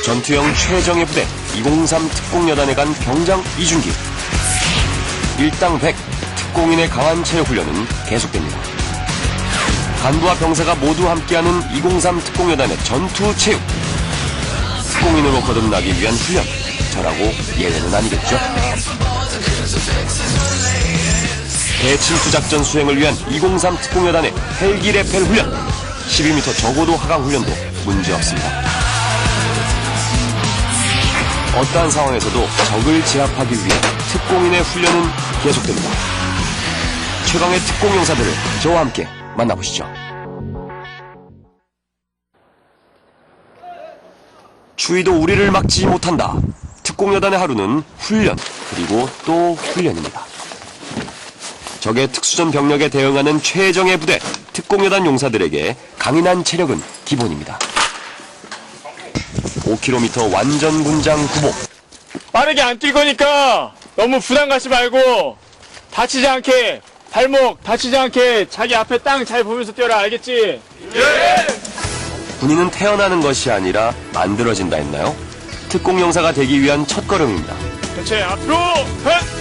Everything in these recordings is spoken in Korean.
전투형 최정예 부대 203 특공여단에 간 병장 이준기. 일당 100 특공인의 강한 체력 훈련은 계속됩니다. 간부와 병사가 모두 함께하는 203 특공여단의 전투 체육. 특공인으로 거듭나기 위한 훈련. 저라고 예외는 아니겠죠? 대침투 작전 수행을 위한 203 특공여단의 헬기 레펠 훈련. 12m 저고도 하강 훈련도 문제없습니다. 어떠한 상황에서도 적을 제압하기 위해 특공인의 훈련은 계속됩니다. 최강의 특공용사들을 저와 함께 만나보시죠. 추위도 우리를 막지 못한다. 특공여단의 하루는 훈련, 그리고 또 훈련입니다. 적의 특수전 병력에 대응하는 최정예 부대 특공여단 용사들에게 강인한 체력은 기본입니다. 5km 완전 군장 구복. 빠르게 안 뛸 거니까 너무 부담 갖지 말고 다치지 않게, 발목 다치지 않게 자기 앞에 땅 잘 보면서 뛰어라. 알겠지? 예! 군인은 태어나는 것이 아니라 만들어진다 했나요? 특공용사가 되기 위한 첫걸음입니다. 그렇지. 앞으로! 헛!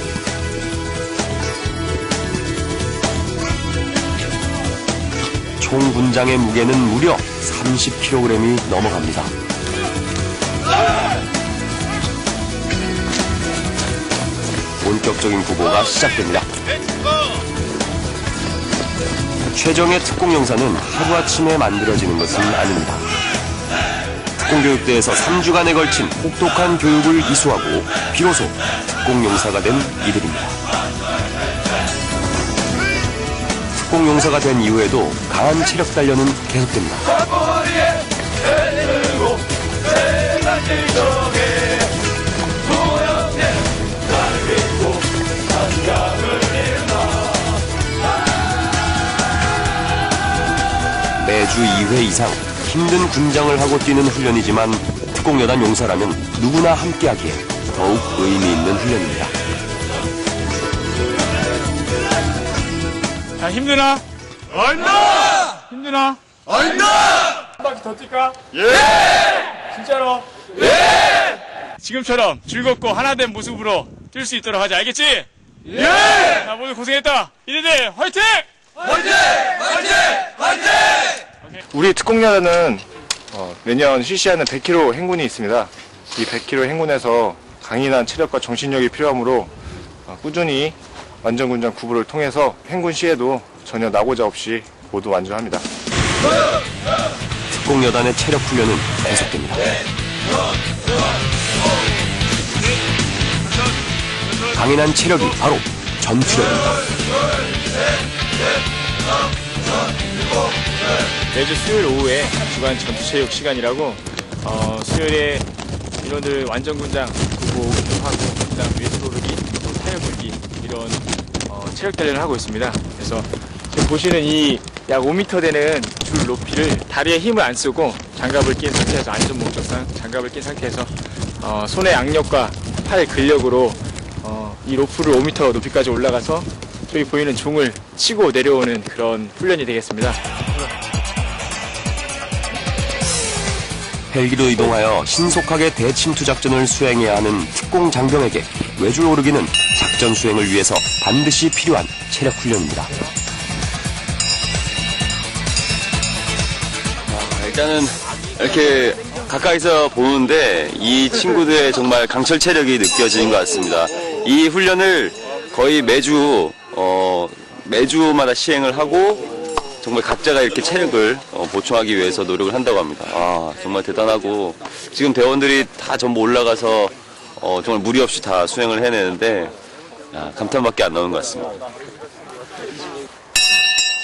총 군장의 무게는 무려 30kg이 넘어갑니다. 본격적인 구보가 시작됩니다. 최정예 특공용사는 하루아침에 만들어지는 것은 아닙니다. 특공교육대에서 3주간에 걸친 혹독한 교육을 이수하고 비로소 특공용사가 된 이들입니다. 특공용사가 된 이후에도 강한 체력 단련은 계속됩니다. 매주 2회 이상 힘든 군장을 하고 뛰는 훈련이지만 특공여단 용사라면 누구나 함께하기에 더욱 의미 있는 훈련입니다. 자, 힘드나? 얼마! 힘드나? 얼마! 한 바퀴 더 뛸까? 예! 진짜로? 예! 지금처럼 즐겁고 하나된 모습으로 뛸 수 있도록 하자. 알겠지? 예! 자, 모두 고생했다. 이래들 화이팅! 화이팅! 화이팅! 화이팅! 우리 특공여단은 매년 실시하는 100km 행군이 있습니다. 이 100km 행군에서 강인한 체력과 정신력이 필요하므로 꾸준히 완전군장 구부를 통해서 행군 시에도 전혀 낙오자 없이 모두 완주합니다. 특공여단의 체력 훈련은 계속됩니다. 강인한 체력이 바로 전투력입니다. 매주 수요일 오후에 주간 전투체육 시간이라고 수요일에 인원들 완전군장, 구보, 하고 그다음 웨이트 오르기, 또 탄력 들기 이런 체력 단련을 하고 있습니다. 그래서 지금 보시는 이 약 5m 되는 줄 높이를 다리에 힘을 안 쓰고 장갑을 낀 상태에서 안전 목적상 장갑을 낀 상태에서 손의 악력과 팔 근력으로 이 로프를 5m 높이까지 올라가서 저기 보이는 종을 치고 내려오는 그런 훈련이 되겠습니다. 헬기로 이동하여 신속하게 대침투 작전을 수행해야 하는 특공 장병에게 외줄 오르기는 작전 수행을 위해서 반드시 필요한 체력 훈련입니다. 일단은 이렇게 가까이서 보는데 이 친구들의 정말 강철 체력이 느껴지는 것 같습니다. 이 훈련을 거의 매주마다 시행을 하고 정말 각자가 이렇게 체력을 보충하기 위해서 노력을 한다고 합니다. 아, 정말 대단하고 지금 대원들이 다 전부 올라가서 정말 무리 없이 다 수행을 해내는데 감탄밖에 안 나오는 것 같습니다.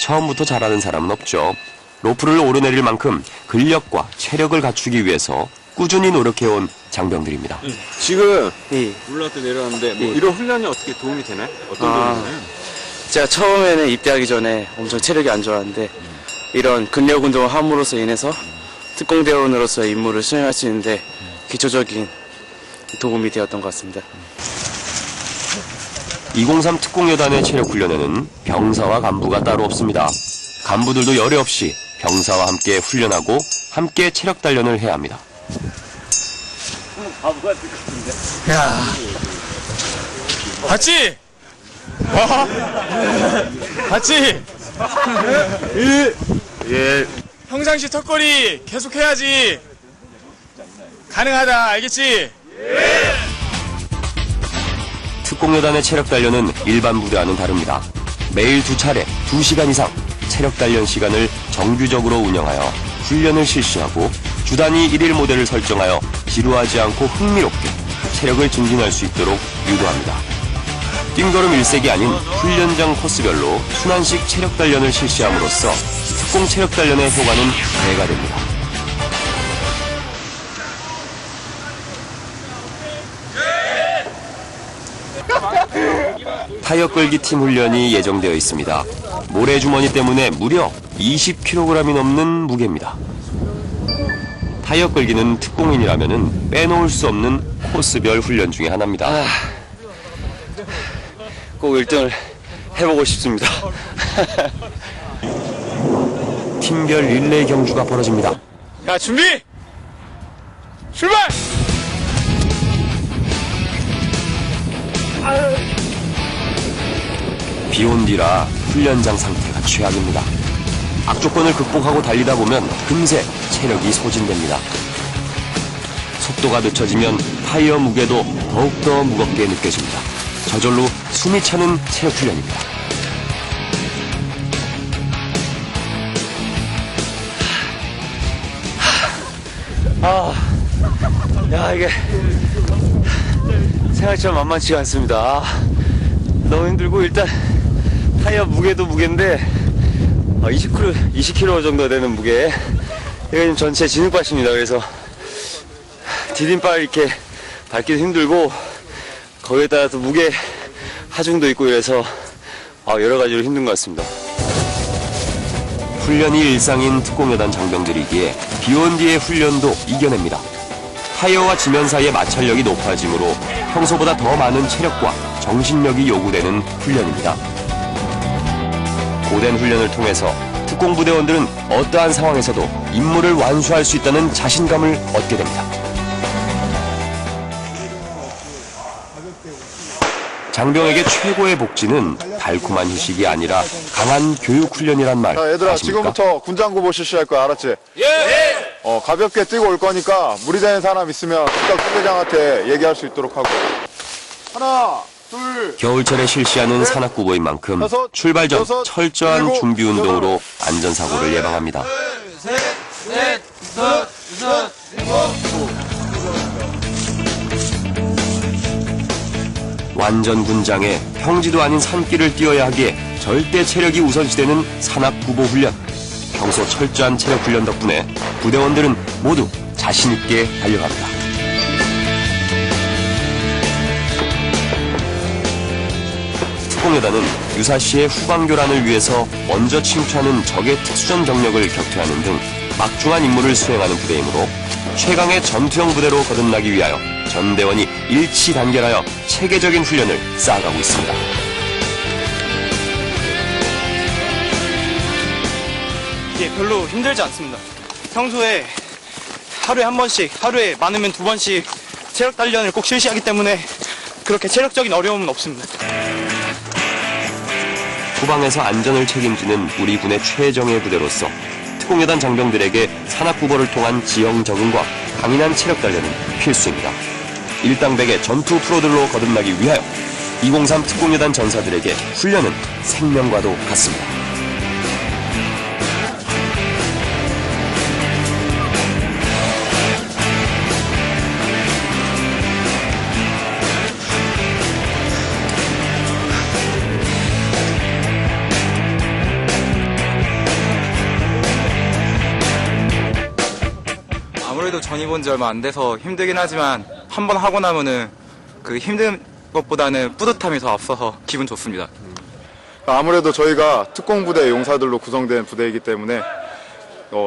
처음부터 잘하는 사람은 없죠. 로프를 오르내릴 만큼 근력과 체력을 갖추기 위해서 꾸준히 노력해온 장병들입니다. 지금 올라왔다 내려왔는데 뭐 이런 훈련이 어떻게 도움이 되나요? 어떤 도움이 되나요? 제가 처음에는 입대하기 전에 엄청 체력이 안 좋았는데 이런 근력 운동을 함으로써 인해서 특공대원으로서의 임무를 수행할 수 있는데 기초적인 도움이 되었던 것 같습니다. 203 특공여단의 체력 훈련에는 병사와 간부가 따로 없습니다. 간부들도 열애 없이 병사와 함께 훈련하고 함께 체력 단련을 해야 합니다. 봤지? 봤지? 예. 평상시 턱걸이 계속 해야지. 가능하다, 알겠지? 특공여단의 체력 단련은 일반 부대와는 다릅니다. 매일 2차례 2시간 이상 체력 단련 시간을 정규적으로 운영하여 훈련을 실시하고 주 단위 1일 모델을 설정하여 지루하지 않고 흥미롭게 체력을 증진할 수 있도록 유도합니다. 띵걸음 일색이 아닌 훈련장 코스별로 순환식 체력 단련을 실시함으로써 특공 체력 단련의 효과는 배가 됩니다. 타이어 끌기 팀 훈련이 예정되어 있습니다. 모래주머니 때문에 무려 20kg이 넘는 무게입니다. 타이어 끌기는 특공인이라면 빼놓을 수 없는 코스별 훈련 중에 하나입니다. 꼭 1등을 해보고 싶습니다. 팀별 릴레이 경주가 벌어집니다. 야, 준비! 출발! 비온 뒤라 훈련장 상태가 최악입니다. 악조건을 극복하고 달리다 보면 금세 체력이 소진됩니다. 속도가 늦춰지면 타이어 무게도 더욱더 무겁게 느껴집니다. 저절로 숨이 차는 체력 훈련입니다. 야, 이게 생각처럼 만만치가 않습니다. 너무 힘들고 일단 타이어 무게도 무게인데 20kg 정도 되는 무게. 이게 지금 전체 진흙밭입니다. 그래서 디딤발 이렇게 밟기도 힘들고 거기에 따라 또 무게 하중도 있고 이래서 여러 가지로 힘든 것 같습니다. 훈련이 일상인 특공여단 장병들이기에 비온 뒤의 훈련도 이겨냅니다. 타이어와 지면 사이의 마찰력이 높아지므로 평소보다 더 많은 체력과 정신력이 요구되는 훈련입니다. 고된 훈련을 통해서 특공부대원들은 어떠한 상황에서도 임무를 완수할 수 있다는 자신감을 얻게 됩니다. 장병에게 최고의 복지는 달콤한 휴식이 아니라 강한 교육 훈련이란 말 자, 얘들아, 아십니까? 지금부터 군장구보 실시할 거야, 알았지? 예! 가볍게 뛰고 올 거니까 무리되는 사람 있으면 즉각 후배장한테 얘기할 수 있도록 하고. 하나, 둘, 겨울철에 실시하는 산악구보인 만큼 여섯, 출발 전 여섯, 철저한 일곱, 준비 운동으로 여덟. 안전사고를 예방합니다. 완전 군장에 평지도 아닌 산길을 뛰어야 하기에 절대 체력이 우선시되는 산악구보 훈련. 평소 철저한 체력 훈련 덕분에 부대원들은 모두 자신있게 달려갑니다. 특공여단은 유사시의 후방교란을 위해서 먼저 침투하는 적의 특수전 병력을 격퇴하는 등 막중한 임무를 수행하는 부대이므로 최강의 전투형 부대로 거듭나기 위하여 전대원이 일치 단결하여 체계적인 훈련을 쌓아가고 있습니다. 이게 별로 힘들지 않습니다. 평소에 하루에 한 번씩, 하루에 많으면 2번씩 체력 단련을 꼭 실시하기 때문에 그렇게 체력적인 어려움은 없습니다. 후방에서 안전을 책임지는 우리 군의 최정예 부대로서 특공여단 장병들에게 산악구보를 통한 지형 적응과 강인한 체력 단련은 필수입니다. 일당백의 전투 프로들로 거듭나기 위하여 203 특공여단 전사들에게 훈련은 생명과도 같습니다. 아무래도 전 입은 지 얼마 안 돼서 힘들긴 하지만 한 번 하고 나면은 그 힘든 것보다는 뿌듯함이 더 앞서서 기분 좋습니다. 아무래도 저희가 특공부대 용사들로 구성된 부대이기 때문에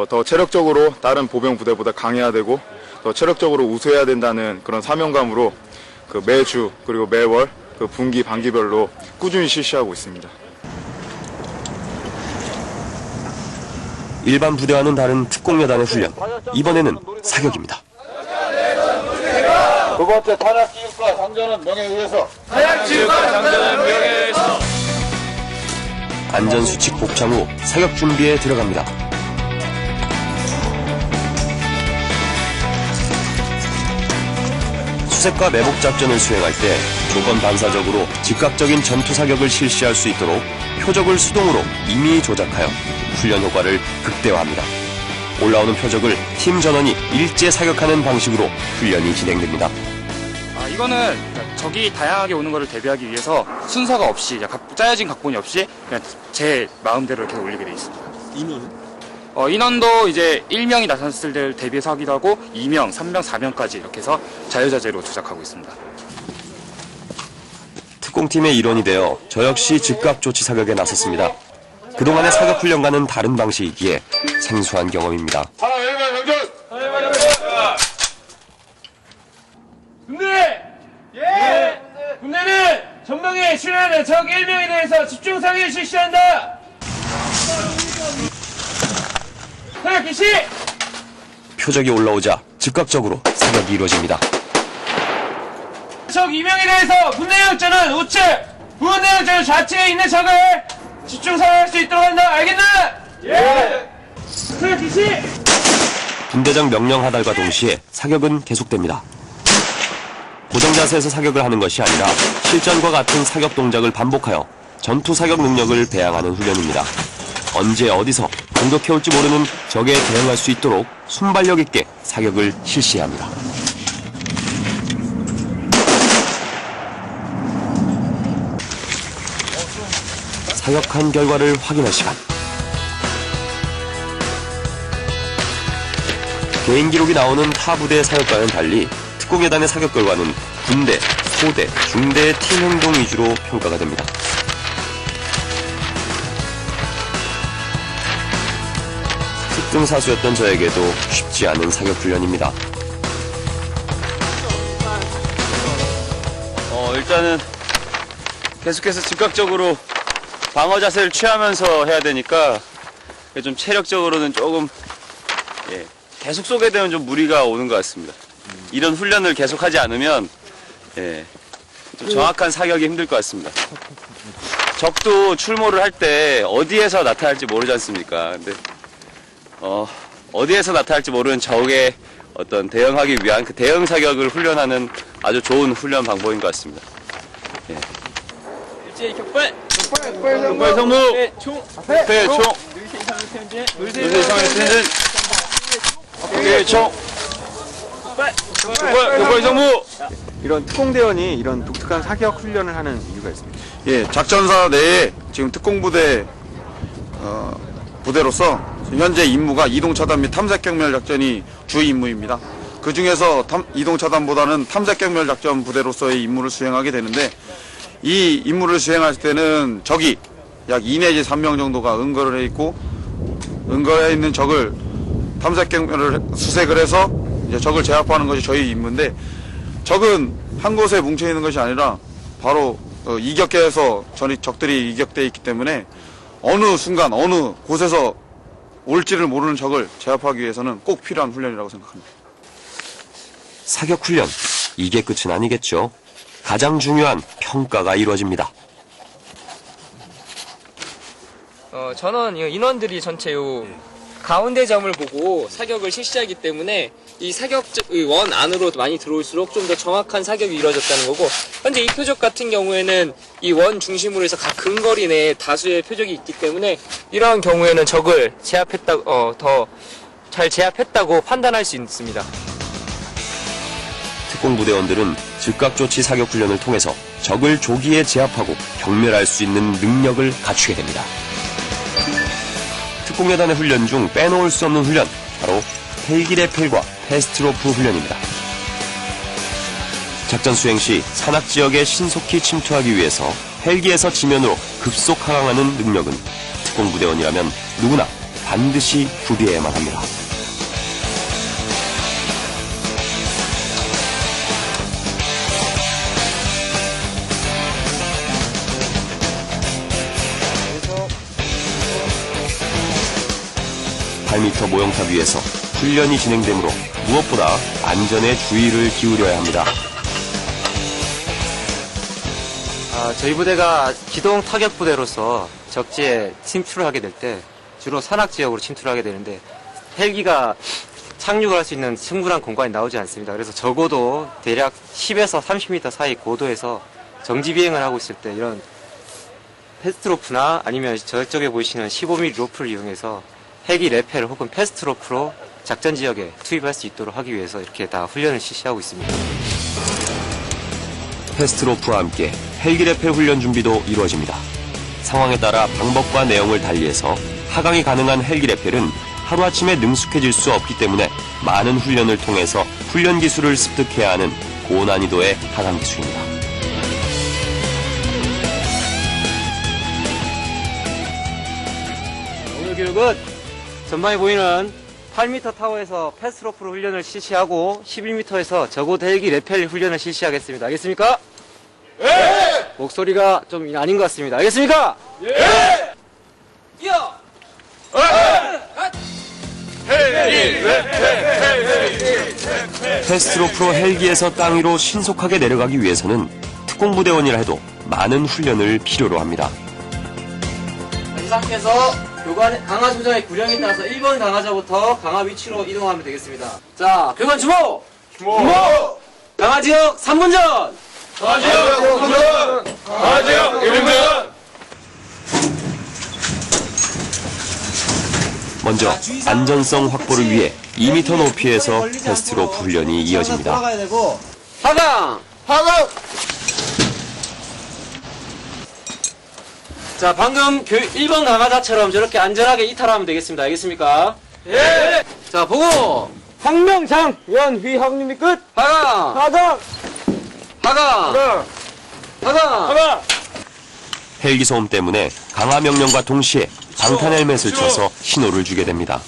더 체력적으로 다른 보병 부대보다 강해야 되고 더 체력적으로 우수해야 된다는 그런 사명감으로 그 매주 그리고 매월 그 분기 반기별로 꾸준히 실시하고 있습니다. 일반 부대와는 다른 특공여단의 훈련. 이번에는 사격입니다. 두 번째 탄약기육과 장전은 명예에 의해서. 탄약지휘과 장전은 명예에 의해서. 안전수칙 복창 후 사격 준비에 들어갑니다. 수색과 매복 작전을 수행할 때 조건 반사적으로 즉각적인 전투 사격을 실시할 수 있도록 표적을 수동으로 임의 조작하여 훈련 효과를 극대화합니다. 올라오는 표적을 팀 전원이 일제 사격하는 방식으로 훈련이 진행됩니다. 이거는 적이 다양하게 오는 것을 대비하기 위해서 순서가 없이 짜여진 각본이 없이 그냥 제 마음대로 이렇게 올리게 돼 있습니다. 인원은? 인원도 이제 1명이 나섰을 때를 대비해서 하기도 하고 2명, 3명, 4명까지 이렇게 해서 자유자재로 조작하고 있습니다. 특공팀의 일원이 되어 저 역시 즉각 조치 사격에 나섰습니다. 그동안의 사격 훈련과는 다른 방식이기에 생소한 경험입니다. 군대! 예! 군대는 전방에 실현하는 적 1명에 대해서 집중 사격을 실시한다! 사격 개시! 표적이 올라오자 즉각적으로 사격이 이루어집니다. 적 2명에 대해서 군대역전은 우측, 부분대역전 좌측에 있는 적을 집중 사격할 수 있도록 한다. 알겠나? 예! 사격 개시! 분대장 명령 하달과 동시에 사격은 계속됩니다. 고정 자세에서 사격을 하는 것이 아니라 실전과 같은 사격 동작을 반복하여 전투 사격 능력을 배양하는 훈련입니다. 언제 어디서 공격해올지 모르는 적에 대응할 수 있도록 순발력 있게 사격을 실시해야 합니다. 사격한 결과를 확인할 시간. 개인 기록이 나오는 타 부대의 사격과는 달리 특공여단의 사격 결과는 군대, 소대, 중대의 팀 행동 위주로 평가가 됩니다. 특등사수였던 저에게도 쉽지 않은 사격 훈련입니다. 일단은 계속해서 즉각적으로 방어 자세를 취하면서 해야 되니까 좀 체력적으로는 조금 계속 쏘게 되면 좀 무리가 오는 것 같습니다. 이런 훈련을 계속하지 않으면 좀 정확한 사격이 힘들 것 같습니다. 적도 출몰을 할 때 어디에서 나타날지 모르지 않습니까? 근데 어디에서 나타날지 모르는 적에 어떤 대응하기 위한 그 대응 사격을 훈련하는 아주 좋은 훈련 방법인 것 같습니다. 일제히 격발! 격발 성무! 총! 앞에 총! 물세 이상의 텐진! 앞에 총! 격발 성무! 이런 특공대원이 이런 독특한 사격 훈련을 하는 이유가 있습니다. 예, 작전사 내에 지금 특공부대 부대로서 현재 임무가 이동차단 및 탐색경멸 작전이 주 임무입니다. 그 중에서 이동차단보다는 탐색경멸 작전 부대로서의 임무를 수행하게 되는데 이 임무를 수행할 때는 적이 약 2 내지 3명 정도가 응거를 해 있고 응거해 있는 적을 탐색경멸을 수색을 해서 이제 적을 제압하는 것이 저희 임무인데 적은 한 곳에 뭉쳐 있는 것이 아니라 바로 이격계에서 적들이 이격되어 있기 때문에 어느 순간 어느 곳에서 올지를 모르는 적을 제압하기 위해서는 꼭 필요한 훈련이라고 생각합니다. 사격 훈련, 이게 끝은 아니겠죠. 가장 중요한 평가가 이루어집니다. 저는 인원들이 전체 가운데 점을 보고 사격을 실시하기 때문에 이 원 안으로 많이 들어올수록 좀 더 정확한 사격이 이루어졌다는 거고, 현재 이 표적 같은 경우에는 이 원 중심으로 해서 각 근거리 내에 다수의 표적이 있기 때문에 이러한 경우에는 적을 더 잘 제압했다고 판단할 수 있습니다. 특공부대원들은 즉각조치 사격 훈련을 통해서 적을 조기에 제압하고 경멸할 수 있는 능력을 갖추게 됩니다. 특공여단의 훈련 중 빼놓을 수 없는 훈련, 바로 헬기 레펠과 패스트로프 훈련입니다. 작전 수행 시 산악지역에 신속히 침투하기 위해서 헬기에서 지면으로 급속 하강하는 능력은 특공부대원이라면 누구나 반드시 구비해야만 합니다. (8m) 모형탑 위에서 훈련이 진행되므로 무엇보다 안전에 주의를 기울여야 합니다. 저희 부대가 기동 타격 부대로서 적지에 침투를 하게 될 때 주로 산악 지역으로 침투를 하게 되는데 헬기가 착륙을 할 수 있는 충분한 공간이 나오지 않습니다. 그래서 적어도 대략 10에서 30m 사이 고도에서 정지 비행을 하고 있을 때 이런 패스트로프나 아니면 저쪽에 보이시는 15mm 로프를 이용해서 헬기 레펠 혹은 패스트로프로 작전 지역에 투입할 수 있도록 하기 위해서 이렇게 다 훈련을 실시하고 있습니다. 패스트로프와 함께 헬기 레펠 훈련 준비도 이루어집니다. 상황에 따라 방법과 내용을 달리해서 하강이 가능한 헬기 레펠은 하루아침에 능숙해질 수 없기 때문에 많은 훈련을 통해서 훈련 기술을 습득해야 하는 고난이도의 하강 기술입니다. 오늘 교육은 전방에 보이는 8m 타워에서 패스트로프로 훈련을 실시하고 11m에서 저고도 헬기 레펠 훈련을 실시하겠습니다. 알겠습니까? 예! 목소리가 좀 아닌 것 같습니다. 알겠습니까? 예! 뛰어! 패스트로프로 헬기에서 땅 위로 신속하게 내려가기 위해서는 특공부대원이라 해도 많은 훈련을 필요로 합니다. 이 상태에서 교관 강화 조정의 구령에 따라서 1번 강화자부터 강화 위치로 이동하면 되겠습니다. 자, 교관 주목! 주목! 강화 지역 3분전! 강화 지역 3분전! 강화 지역 1분전! 먼저 안전성 확보를 위해 2m 높이에서 패스트로프 훈련이 이어집니다. 하강! 하강! 자, 방금 1번 강화자처럼 저렇게 안전하게 이탈하면 되겠습니다. 알겠습니까? 예! 자, 보고! 황명장! 연휘 학님이 끝! 하강! 하강! 하강! 하강! 하강! 헬기 소음 때문에 강화 명령과 동시에 방탄 헬멧을 쳐서 신호를 주게 됩니다.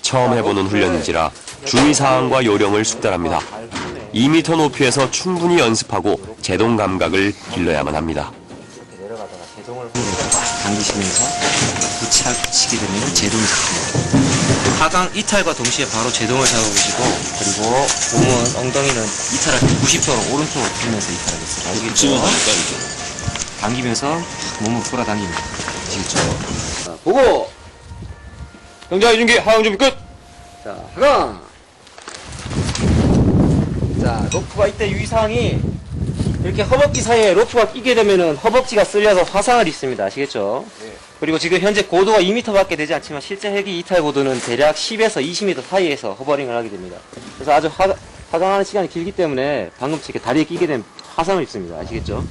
처음 해보는 훈련인지라 주의사항과 요령을 숙달합니다. 2m 높이에서 충분히 연습하고 제동 감각을 길러야만 합니다. 당기시면서 부착시키게 되면 제동이 잡힙니다. 하강 이탈과 동시에 바로 제동을 잡아보시고 그리고 몸은 엉덩이는 이탈할 때 90도로 오른쪽으로 틀면서 이탈하겠습니다. 알겠죠? 당기면서 몸을 끌어당깁니다. 아시겠죠? 자, 보고! 경자 이중기 하강 준비 끝! 자, 하강! 자, 로프가 이때 유의사항이 이렇게 허벅지 사이에 로프가 끼게 되면은 허벅지가 쓸려서 화상을 입습니다. 아시겠죠? 네. 그리고 지금 현재 고도가 2m밖에 되지 않지만 실제 헬기 이탈 고도는 대략 10에서 20m 사이에서 허버링을 하게 됩니다. 그래서 아주 하강하는 시간이 길기 때문에 방금 이렇게 다리에 끼게 되면 화상을 입습니다. 아시겠죠?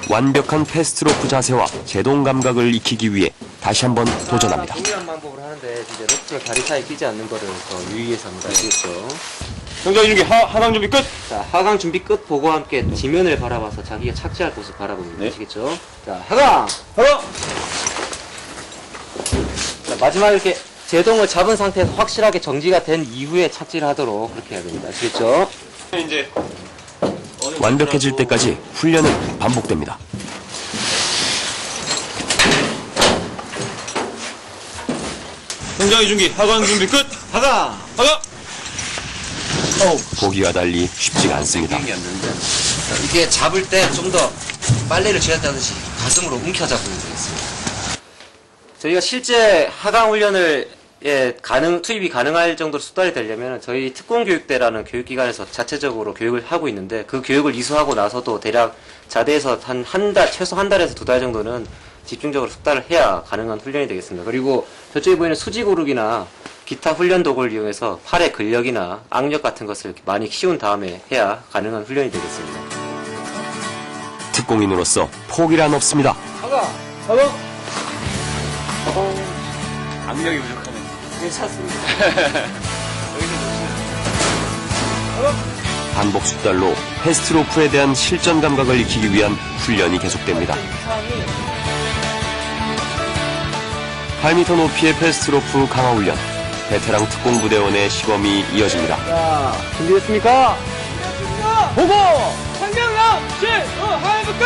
완벽한 패스트로프 자세와 제동 감각을 익히기 위해 다시 한번 도전합니다. 동일한 방법을 하는데 이제 로프를 다리 사이에 끼지 않는 거를 더 유의해서 합니다. 아시겠죠? 경자 이중기 하강 준비 끝! 자, 하강 준비 끝 보고 함께 지면을 바라봐서 자기가 착지할 곳을 바라봅니다. 아시겠죠? 자, 하강! 하강! 자, 마지막에 이렇게 제동을 잡은 상태에서 확실하게 정지가 된 이후에 착지를 하도록 그렇게 해야 됩니다. 아시겠죠? 이제 완벽해질 때까지 훈련은 반복됩니다. 경자 이중기 하강 준비 끝! 하강! 하강! 보기와 달리 쉽지가 않습니다. 이게 잡을 때 좀 더 빨래를 쥐었다듯이 가슴으로 움켜 잡으면 되겠습니다. 저희가 실제 하강 훈련을 투입이 가능할 정도로 숙달이 되려면 저희 특공교육대라는 교육기관에서 자체적으로 교육을 하고 있는데 그 교육을 이수하고 나서도 대략 자대에서 최소 한 달에서 2달 정도는 집중적으로 숙달을 해야 가능한 훈련이 되겠습니다. 그리고 저쪽에 보이는 수직오르기나 기타 훈련 도구를 이용해서 팔의 근력이나 악력 같은 것을 많이 키운 다음에 해야 가능한 훈련이 되겠습니다. 특공인으로서 포기란 없습니다. 악력이 부족하네. 괜찮습니다. 반복 숙달로 패스트로프에 대한 실전 감각을 익히기 위한 훈련이 계속됩니다. 8m 높이의 패스트로프 강화 훈련. 베테랑 특공부대원의 시범이 이어집니다. 자, 준비됐습니까? 보고! 상경영! 하강 끝!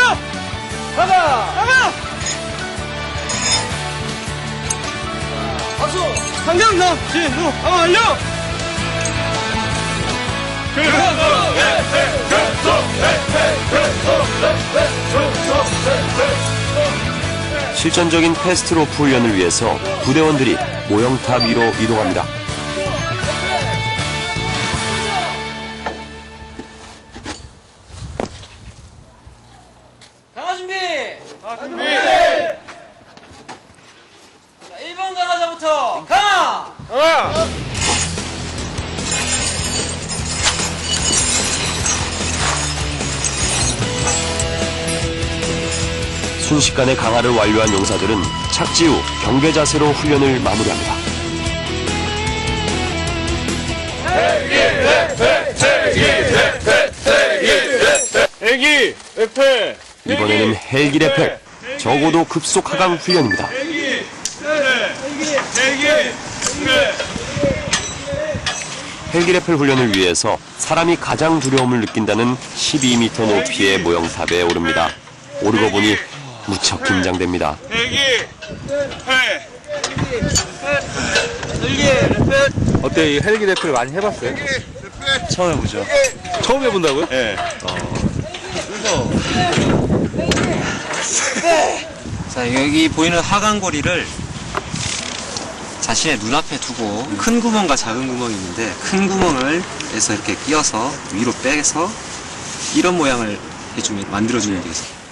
가가! 하강! 박수! 강경사 진우 완료. 실전적인 패스트로프 훈련을 위해서 부대원들이 모형탑 위로 이동합니다. 강화 준비! 준비! 자, 1번 강화자부터 강화! 순식간에 강화를 완료한 용사들은 착지 후 경계 자세로 훈련을 마무리합니다. 헬기 레펠. 이번에는 헬기 레펠, 적어도 급속 하강 훈련입니다. 헬기 레펠 훈련을 위해서 사람이 가장 두려움을 느낀다는 12m 높이의 모형탑에 오릅니다. 오르고 보니 무척 긴장됩니다. 어때, 이 헬기 대표를 많이 해봤어요? 처음 해보죠. 처음 해본다고요? 네. 자, 여기 보이는 하강고리를 자신의 눈앞에 두고 큰 구멍과 작은 구멍이 있는데 큰 구멍을 해서 이렇게 끼워서 위로 빼서 이런 모양을 만들어주면 되겠습니다.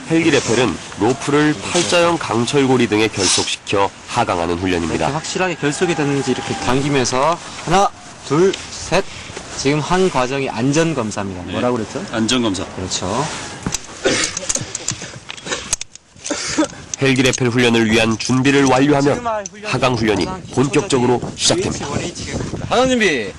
헬기 레펠은 로프를 팔자형 강철고리 등에 결속시켜 하강하는 이렇게 훈련입니다. 확실하게 결속이 됐는지 이렇게 당기면서 하나, 둘, 셋. 지금 한 과정이 안전검사입니다. 뭐라고 그랬죠? 안전검사. 그렇죠. 헬기 레펠 훈련을 위한 준비를 완료하면 하강 훈련이 본격적으로 시작됩니다. 하강 준비.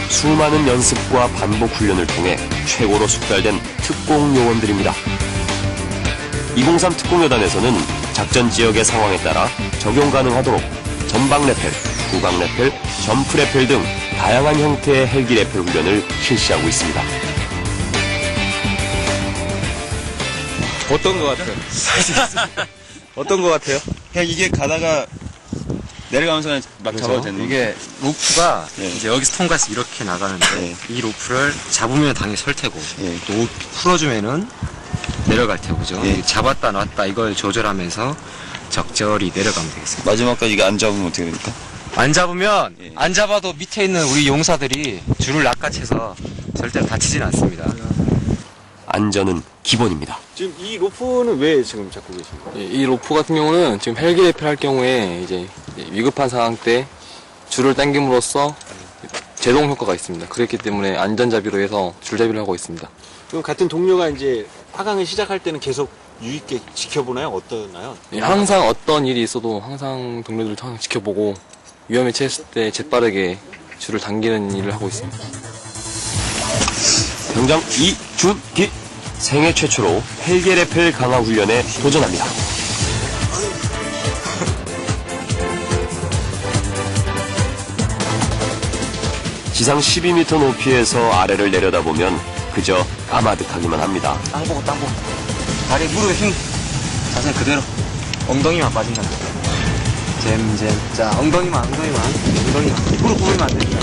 수많은 연습과 반복 훈련을 통해 최고로 숙달된 특공 요원들입니다. 203 특공여단에서는 작전 지역의 상황에 따라 적용 가능하도록 전방 레펠, 후방 레펠, 점프 레펠 등 다양한 형태의 헬기 레펠 훈련을 실시하고 있습니다. 어떤 거 같아요? 어떤 거 같아요? 그냥 이게 가다가 내려가면서 그냥 막 잡아도 되는 이게 로프가 네. 이제 여기서 통과해서 이렇게 나가는데 네. 이 로프를 잡으면 당연히 설 테고 네. 또 풀어주면은 내려갈 테고 그죠? 네. 잡았다 놨다 이걸 조절하면서 적절히 내려가면 되겠습니다. 마지막까지 이게 안 잡으면 어떻게 됩니까? 안 잡으면 예. 안 잡아도 밑에 있는 우리 용사들이 줄을 낚아채서 절대 다치진 않습니다. 안전은 기본입니다. 지금 이 로프는 왜 지금 잡고 계십니까? 이 로프 같은 경우는 지금 헬기 레펠 할 경우에 이제 위급한 상황 때 줄을 당김으로써 제동 효과가 있습니다. 그렇기 때문에 안전잡이로 해서 줄잡이를 하고 있습니다. 그럼 같은 동료가 이제 하강을 시작할 때는 계속 유의있게 지켜보나요? 어떠나요? 항상 어떤 일이 있어도 항상 동료들을 항상 지켜보고 위험에 처했을 때 재빠르게 줄을 당기는 일을 하고 있습니다. 병장 이준기 생애 최초로 헬기 레펠 강화 훈련에 도전합니다. 지상 12m 높이에서 아래를 내려다보면 그저 까마득하기만 합니다. 땅 보고 다리 무릎에 힘 자세 그대로 엉덩이만 빠진다. 잼. 자 엉덩이만 무릎 구부리면 안 됩니다.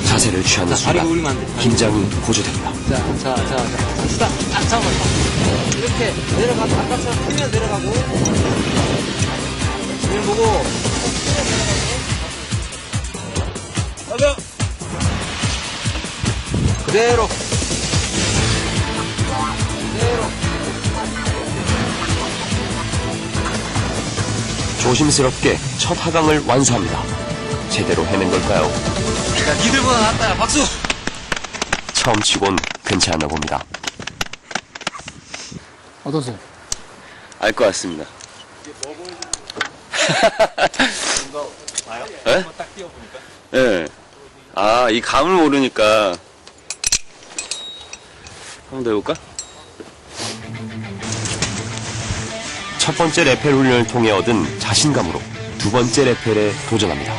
자세를 취하는 자, 다리 순간 구부리면 안 돼. 긴장이 고조됩니다. 자 잡아 이렇게 내려가고 아까처럼 크면 내려가고 지금 보고 가자 그대로 조심스럽게 첫 하강을 완수합니다. 제대로 해낸 걸까요? 야 니들보다 낫다 야 박수. 처음 치곤 괜찮나 봅니다. 어떠세요? 알 것 같습니다. 예? 예. 아, 이 감을 모르니까. 한번 더 해볼까? 첫 번째 레펠 훈련을 통해 얻은 자신감으로 두 번째 레펠에 도전합니다.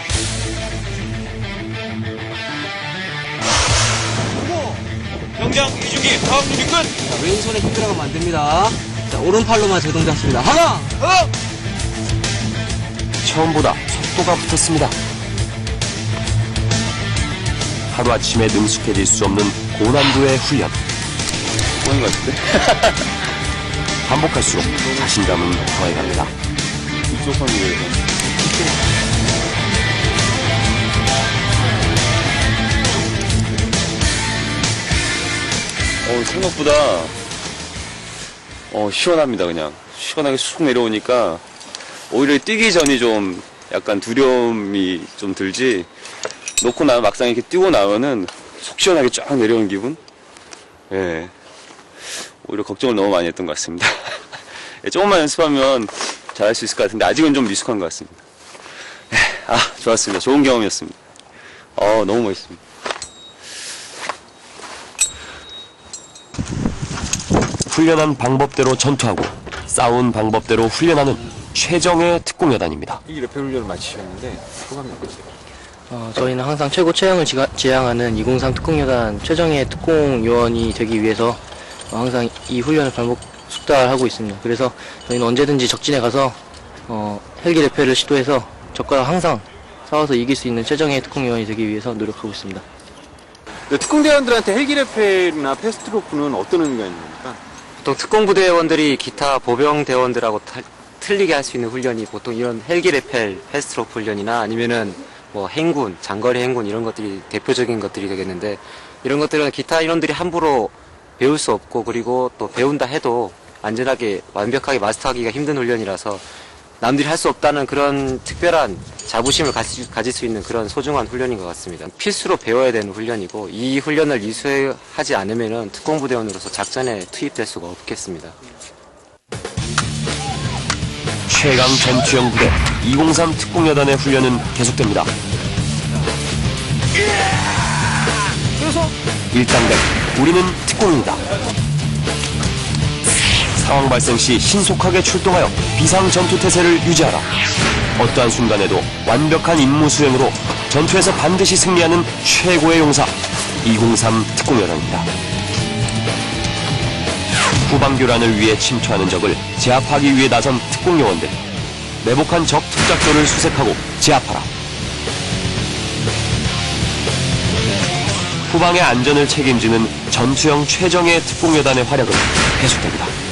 경계 경장 이중기 다음 준비 끝. 자, 왼손에 힘 들어가면 안 됩니다. 자, 오른팔로만 제동 잡습니다. 하나! 처음보다 속도가 붙었습니다. 하루아침에 능숙해질 수 없는 고난도의 훈련. 보는 것 같은데? 반복할수록 자신감은 더해갑니다. 익숙한 거예요. 생각보다 시원합니다. 그냥 시원하게 쑥 내려오니까 오히려 뛰기 전이 좀 약간 두려움이 좀 들지, 놓고 나면 막상 이렇게 뛰고 나면은 속 시원하게 쫙 내려오는 기분. 예, 오히려 걱정을 너무 많이 했던 것 같습니다. 예, 조금만 연습하면 잘할 수 있을 것 같은데 아직은 좀 미숙한 것 같습니다. 예, 좋았습니다. 좋은 경험이었습니다. 너무 멋있습니다. 훈련한 방법대로 전투하고 싸운 방법대로 훈련하는 최정예 특공여단입니다. 헬기레펠 훈련을 마치셨는데 소감이 어떠세요? 저희는 항상 최고 최형을 지향하는 203 특공여단 최정예 특공요원이 되기 위해서 항상 이 훈련을 반복 숙달하고 있습니다. 그래서 저희는 언제든지 적진에 가서 헬기 레펠을 시도해서 적과 항상 싸워서 이길 수 있는 최정예 특공요원이 되기 위해서 노력하고 있습니다. 특공대원들한테 헬기레펠이나 패스트로프는 어떤 의미가 있는 겁니까? 보통 특공부대원들이 기타 보병대원들하고 틀리게 할 수 있는 훈련이 보통 이런 헬기 레펠, 패스트로프 훈련이나 아니면은 뭐 행군, 장거리 행군 이런 것들이 대표적인 것들이 되겠는데, 이런 것들은 기타 인원들이 함부로 배울 수 없고, 그리고 또 배운다 해도 안전하게 완벽하게 마스터하기가 힘든 훈련이라서 남들이 할 수 없다는 그런 특별한 자부심을 가질 수 있는 그런 소중한 훈련인 것 같습니다. 필수로 배워야 되는 훈련이고, 이 훈련을 이수하지 않으면은 특공부대원으로서 작전에 투입될 수가 없겠습니다. 최강 전투형 부대 203 특공여단의 훈련은 계속됩니다. 일당백, 우리는 특공이다. 상황 발생 시 신속하게 출동하여 비상 전투 태세를 유지하라. 어떠한 순간에도 완벽한 임무 수행으로 전투에서 반드시 승리하는 최고의 용사 203 특공여단입니다. 후방교란을 위해 침투하는 적을 제압하기 위해 나선 특공요원들. 매복한 적 특작조를 수색하고 제압하라. 후방의 안전을 책임지는 전투형 최정예 특공여단의 활약은 계속됩니다.